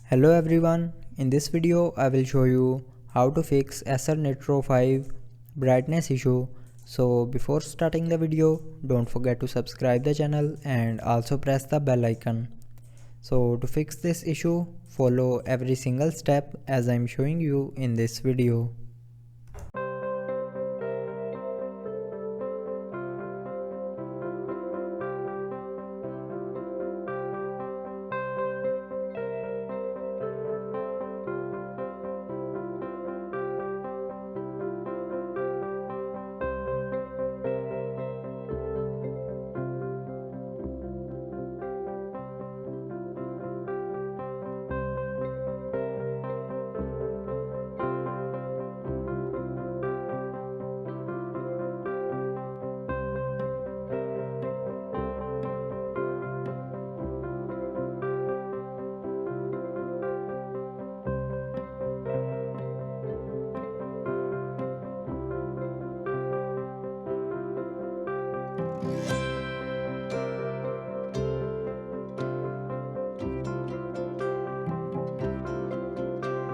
Hello everyone, in this video I will show you how to fix Acer Nitro 5 brightness issue. So before starting the video, don't forget to subscribe the channel and also press the bell icon. So to fix this issue, follow every single step as I am showing you in this video.